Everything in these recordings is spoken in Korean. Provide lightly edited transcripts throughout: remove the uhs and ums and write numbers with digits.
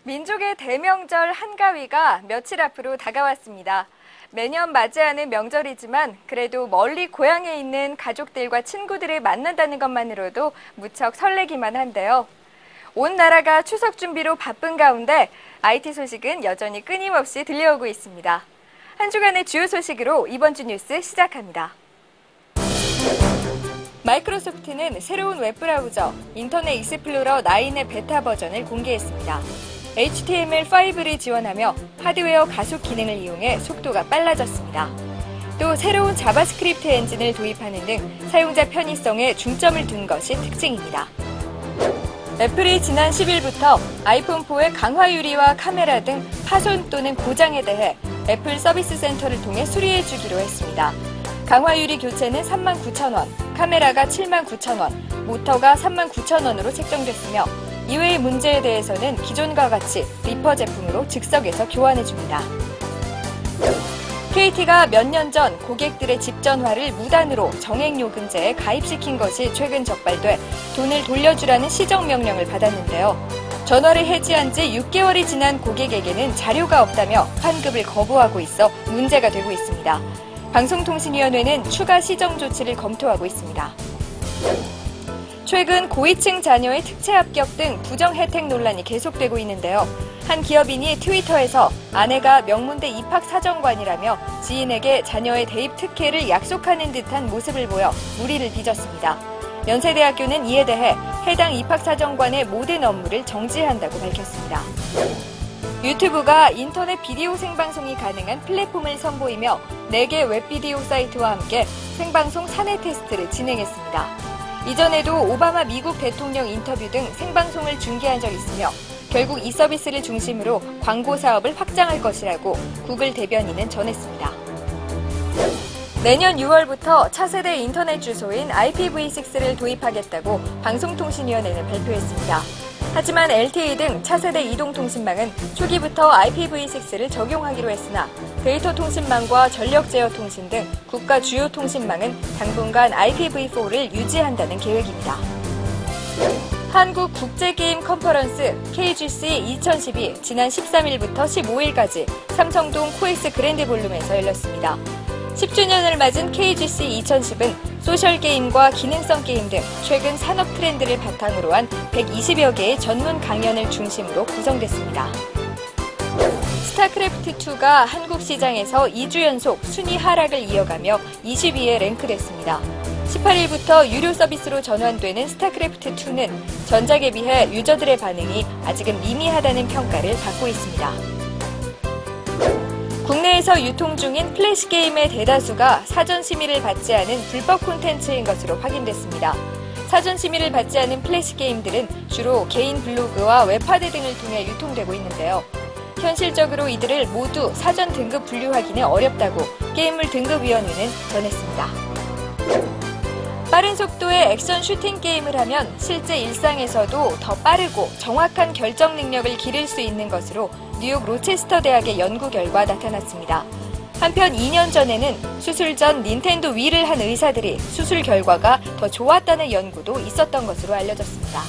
민족의 대명절 한가위가 며칠 앞으로 다가왔습니다. 매년 맞이하는 명절이지만 그래도 멀리 고향에 있는 가족들과 친구들을 만난다는 것만으로도 무척 설레기만 한데요. 온 나라가 추석 준비로 바쁜 가운데 IT 소식은 여전히 끊임없이 들려오고 있습니다. 한 주간의 주요 소식으로 이번 주 뉴스 시작합니다. 마이크로소프트는 새로운 웹브라우저 인터넷 익스플로러 9의 베타 버전을 공개했습니다. HTML5를 지원하며 하드웨어 가속 기능을 이용해 속도가 빨라졌습니다. 또 새로운 자바스크립트 엔진을 도입하는 등 사용자 편의성에 중점을 둔 것이 특징입니다. 애플이 지난 10일부터 아이폰4의 강화 유리와 카메라 등 파손 또는 고장에 대해 애플 서비스 센터를 통해 수리해주기로 했습니다. 강화 유리 교체는 39,000원, 카메라가 79,000원, 모터가 39,000원으로 책정됐으며 이외의 문제에 대해서는 기존과 같이 리퍼 제품으로 즉석에서 교환해줍니다. KT가 몇 년 전 고객들의 집 전화를 무단으로 정액요금제에 가입시킨 것이 최근 적발돼 돈을 돌려주라는 시정명령을 받았는데요. 전화를 해지한 지 6개월이 지난 고객에게는 자료가 없다며 환급을 거부하고 있어 문제가 되고 있습니다. 방송통신위원회는 추가 시정 조치를 검토하고 있습니다. 최근 고위층 자녀의 특채 합격 등 부정 혜택 논란이 계속되고 있는데요. 한 기업인이 트위터에서 아내가 명문대 입학사정관이라며 지인에게 자녀의 대입 특혜를 약속하는 듯한 모습을 보여 물의를 빚었습니다. 연세대학교는 이에 대해 해당 입학사정관의 모든 업무를 정지한다고 밝혔습니다. 유튜브가 인터넷 비디오 생방송이 가능한 플랫폼을 선보이며 4개 웹비디오 사이트와 함께 생방송 사내 테스트를 진행했습니다. 이전에도 오바마 미국 대통령 인터뷰 등 생방송을 중계한 적이 있으며 결국 이 서비스를 중심으로 광고 사업을 확장할 것이라고 구글 대변인은 전했습니다. 내년 6월부터 차세대 인터넷 주소인 IPv6를 도입하겠다고 방송통신위원회는 발표했습니다. 하지만 LTE 등 차세대 이동통신망은 초기부터 IPv6를 적용하기로 했으나 데이터 통신망과 전력 제어 통신 등 국가 주요 통신망은 당분간 IPv4를 유지한다는 계획입니다. 한국 국제게임 컨퍼런스 KGC 2012 지난 13일부터 15일까지 삼성동 코엑스 그랜드 볼룸에서 열렸습니다. 10주년을 맞은 KGC 2010은 소셜게임과 기능성 게임 등 최근 산업 트렌드를 바탕으로 한 120여 개의 전문 강연을 중심으로 구성됐습니다. 스타크래프트2가 한국 시장에서 2주 연속 순위 하락을 이어가며 20위에 랭크됐습니다. 18일부터 유료 서비스로 전환되는 스타크래프트2는 전작에 비해 유저들의 반응이 아직은 미미하다는 평가를 받고 있습니다. 국내에서 유통 중인 플래시 게임의 대다수가 사전 심의를 받지 않은 불법 콘텐츠인 것으로 확인됐습니다. 사전 심의를 받지 않은 플래시 게임들은 주로 개인 블로그와 웹하드 등을 통해 유통되고 있는데요. 현실적으로 이들을 모두 사전 등급 분류하기는 어렵다고 게임물 등급위원회는 전했습니다. 빠른 속도의 액션 슈팅 게임을 하면 실제 일상에서도 더 빠르고 정확한 결정 능력을 기를 수 있는 것으로 뉴욕 로체스터 대학의 연구 결과 나타났습니다. 한편 2년 전에는 수술 전 닌텐도 위를 한 의사들이 수술 결과가 더 좋았다는 연구도 있었던 것으로 알려졌습니다.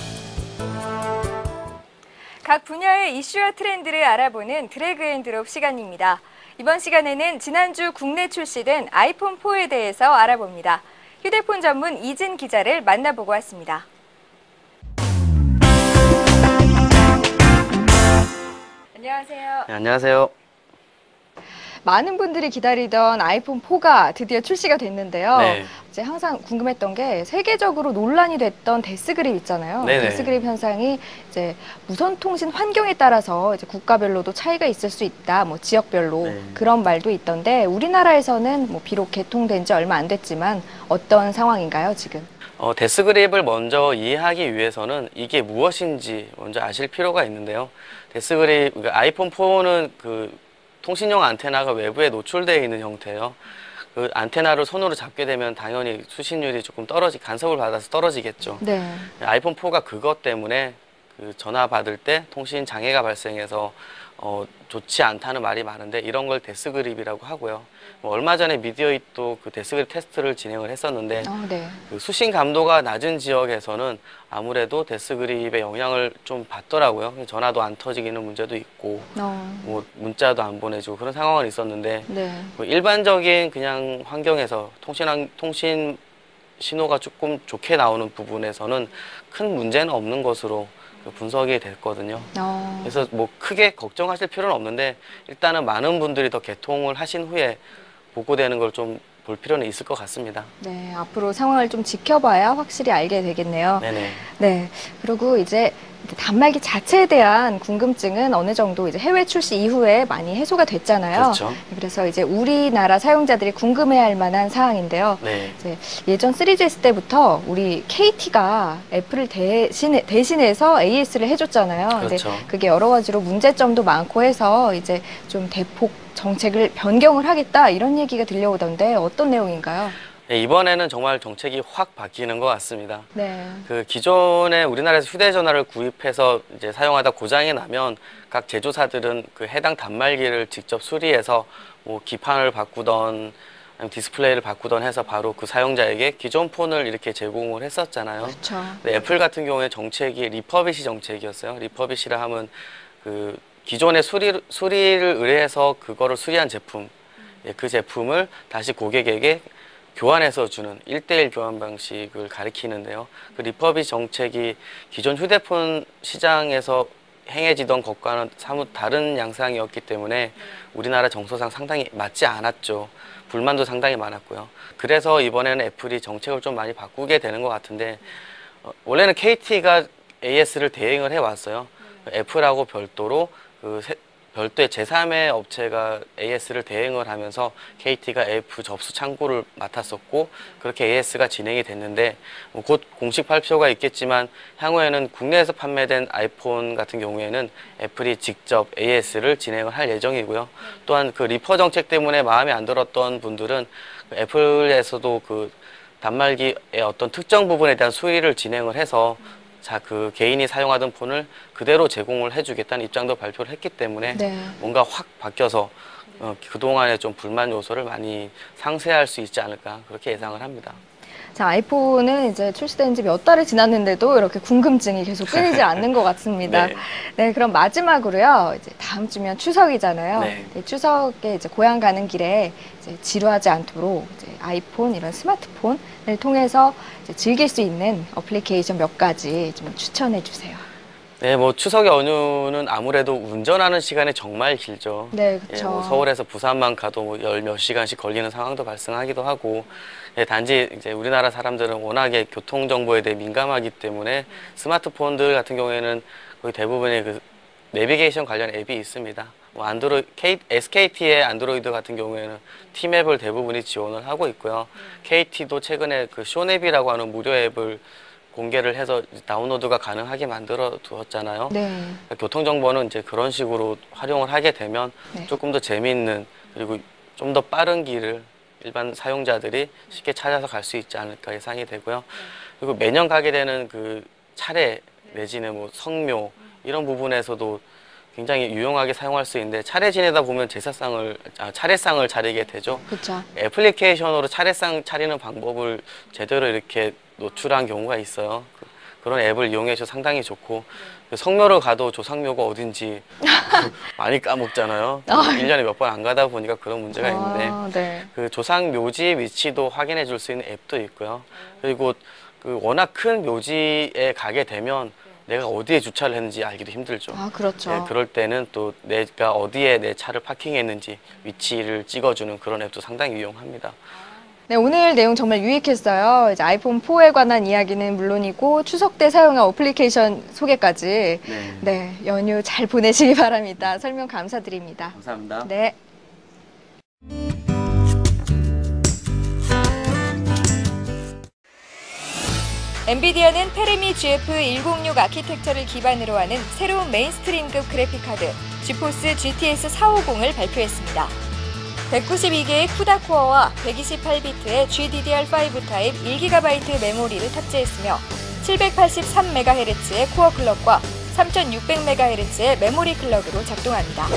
각 분야의 이슈와 트렌드를 알아보는 드래그 앤 드롭 시간입니다. 이번 시간에는 지난주 국내 출시된 아이폰4에 대해서 알아봅니다. 휴대폰 전문 이진 기자를 만나보고 왔습니다. 안녕하세요. 네, 안녕하세요. 많은 분들이 기다리던 아이폰4가 드디어 출시가 됐는데요. 네. 이제 항상 궁금했던 게 세계적으로 논란이 됐던 데스그립 있잖아요. 네네. 데스그립 현상이 이제 무선 통신 환경에 따라서 이제 국가별로도 차이가 있을 수 있다. 뭐 지역별로 네. 그런 말도 있던데 우리나라에서는 뭐 비록 개통된 지 얼마 안 됐지만 어떤 상황인가요, 지금? 데스그립을 먼저 이해하기 위해서는 이게 무엇인지 먼저 아실 필요가 있는데요. 데스그립, 그러니까 아이폰4는 그 통신용 안테나가 외부에 노출되어 있는 형태예요. 그 안테나를 손으로 잡게 되면 당연히 수신율이 조금 간섭을 받아서 떨어지겠죠. 네. 아이폰4가 그것 때문에 그 전화 받을 때 통신 장애가 발생해서 좋지 않다는 말이 많은데 이런 걸 데스그립이라고 하고요. 얼마 전에 미디어잇도 그 데스그립 테스트를 진행을 했었는데 네. 그 수신 감도가 낮은 지역에서는 아무래도 데스그립의 영향을 좀 받더라고요. 전화도 안 터지기는 문제도 있고 뭐 문자도 안 보내주고 그런 상황은 있었는데 네. 뭐 일반적인 그냥 환경에서 통신 신호가 조금 좋게 나오는 부분에서는 큰 문제는 없는 것으로 분석이 됐거든요. 그래서 뭐 크게 걱정하실 필요는 없는데 일단은 많은 분들이 더 개통을 하신 후에 보고되는 걸 좀 볼 필요는 있을 것 같습니다. 네, 앞으로 상황을 좀 지켜봐야 확실히 알게 되겠네요. 네네. 네, 그리고 이제 단말기 자체에 대한 궁금증은 어느 정도 이제 해외 출시 이후에 많이 해소가 됐잖아요. 그렇죠. 그래서 이제 우리나라 사용자들이 궁금해할 만한 사항인데요. 네. 이제 예전 3GS 때부터 우리 KT가 애플을 대신해서 AS를 해줬잖아요. 그렇죠. 근데 그게 여러 가지로 문제점도 많고 해서 이제 좀 대폭 정책을 변경을 하겠다 이런 얘기가 들려오던데 어떤 내용인가요? 네, 이번에는 정말 정책이 확 바뀌는 것 같습니다. 네. 그 기존에 우리나라에서 휴대전화를 구입해서 이제 사용하다 고장이 나면 각 제조사들은 그 해당 단말기를 직접 수리해서 뭐 기판을 바꾸던 아니면 디스플레이를 바꾸던 해서 바로 그 사용자에게 기존 폰을 이렇게 제공을 했었잖아요. 그렇죠. 근데 애플 같은 경우에 정책이 리퍼빗이 정책이었어요. 리퍼빗이라 하면 그 기존의 수리를 의뢰해서 그거를 수리한 제품, 그 제품을 다시 고객에게 교환해서 주는 1:1 교환 방식을 가리키는데요. 그 리퍼빗 정책이 기존 휴대폰 시장에서 행해지던 것과는 사뭇 다른 양상이었기 때문에 우리나라 정서상 상당히 맞지 않았죠. 불만도 상당히 많았고요. 그래서 이번에는 애플이 정책을 좀 많이 바꾸게 되는 것 같은데 원래는 KT가 AS를 대행을 해왔어요. 애플하고 별도로 별도의 제3의 업체가 AS를 대행을 하면서 KT가 앱 접수 창구를 맡았었고 그렇게 AS가 진행이 됐는데 곧 공식 발표가 있겠지만 향후에는 국내에서 판매된 아이폰 같은 경우에는 애플이 직접 AS를 진행을 할 예정이고요. 또한 그 리퍼 정책 때문에 마음에 안 들었던 분들은 애플에서도 그 단말기의 어떤 특정 부분에 대한 수리를 진행을 해서 그 개인이 사용하던 폰을 그대로 제공을 해주겠다는 입장도 발표를 했기 때문에 네. 뭔가 확 바뀌어서 그동안의 좀 불만 요소를 많이 상쇄할 수 있지 않을까 그렇게 예상을 합니다. 자, 아이폰은 이제 출시된 지 몇 달이 지났는데도 이렇게 궁금증이 계속 끊이지 않는 것 같습니다. 네. 네, 그럼 마지막으로요. 이제 다음 주면 추석이잖아요. 네. 네, 추석에 이제 고향 가는 길에 이제 지루하지 않도록 이제 아이폰 이런 스마트폰을 통해서 이제 즐길 수 있는 어플리케이션 몇 가지 좀 추천해 주세요. 네, 뭐 추석 연휴는 아무래도 운전하는 시간이 정말 길죠. 네, 그렇죠. 뭐 서울에서 부산만 가도 뭐 열 몇 시간씩 걸리는 상황도 발생하기도 하고, 단지 이제 우리나라 사람들은 워낙에 교통 정보에 대해 민감하기 때문에 스마트폰들 같은 경우에는 거의 대부분의 그 내비게이션 관련 앱이 있습니다. 뭐 SKT의 안드로이드 같은 경우에는 T맵을 대부분이 지원을 하고 있고요. KT도 최근에 그 쇼냅이라고 하는 무료 앱을 공개를 해서 다운로드가 가능하게 만들어 두었잖아요. 네. 그러니까 교통정보는 이제 그런 식으로 활용을 하게 되면 네. 조금 더 재미있는 그리고 좀 더 빠른 길을 일반 사용자들이 쉽게 찾아서 갈 수 있지 않을까 예상이 되고요. 그리고 매년 가게 되는 그 차례 내지는 뭐 성묘 이런 부분에서도 굉장히 유용하게 사용할 수 있는데 차례 지내다 보면 차례상을 차리게 되죠. 그렇죠. 애플리케이션으로 차례상 차리는 방법을 제대로 이렇게 노출한 경우가 있어요. 그런 앱을 이용해서 상당히 좋고 성묘를 가도 조상묘가 어딘지 많이 까먹잖아요. 1년에 몇 번 안 가다 보니까 그런 문제가 있는데 네. 그 조상 묘지 위치도 확인해 줄 수 있는 앱도 있고요. 그리고 그 워낙 큰 묘지에 가게 되면 내가 어디에 주차를 했는지 알기도 힘들죠. 아, 그렇죠. 네, 그럴 때는 또 내가 어디에 내 차를 파킹했는지 위치를 찍어주는 그런 앱도 상당히 유용합니다. 네, 오늘 내용 정말 유익했어요. 이제 아이폰 4에 관한 이야기는 물론이고 추석 때 사용한 어플리케이션 소개까지 네, 연휴 잘 보내시기 바랍니다. 설명 감사드립니다. 감사합니다. 네. 엔비디아는 페르미 GF106 아키텍처를 기반으로 하는 새로운 메인스트림급 그래픽카드 지포스 GTS 450을 발표했습니다. 192개의 쿠다 코어와 128비트의 GDDR5 타입 1GB 메모리를 탑재했으며 783MHz의 코어 클럭과 3600MHz의 메모리 클럭으로 작동합니다.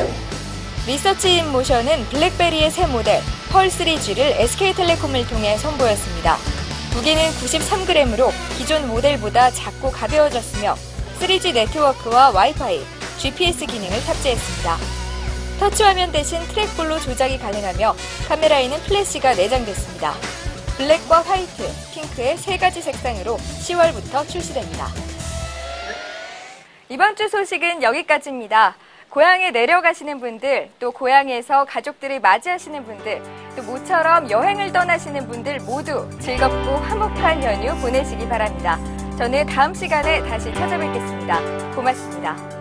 리서치인모션은 블랙베리의 새 모델 펄3G를 SK텔레콤을 통해 선보였습니다. 무게는 93g으로 기존 모델보다 작고 가벼워졌으며 3G 네트워크와 와이파이, GPS 기능을 탑재했습니다. 터치화면 대신 트랙볼로 조작이 가능하며 카메라에는 플래시가 내장됐습니다. 블랙과 화이트, 핑크의 세 가지 색상으로 10월부터 출시됩니다. 이번 주 소식은 여기까지입니다. 고향에 내려가시는 분들, 또 고향에서 가족들을 맞이하시는 분들, 또 모처럼 여행을 떠나시는 분들 모두 즐겁고 화목한 연휴 보내시기 바랍니다. 저는 다음 시간에 다시 찾아뵙겠습니다. 고맙습니다.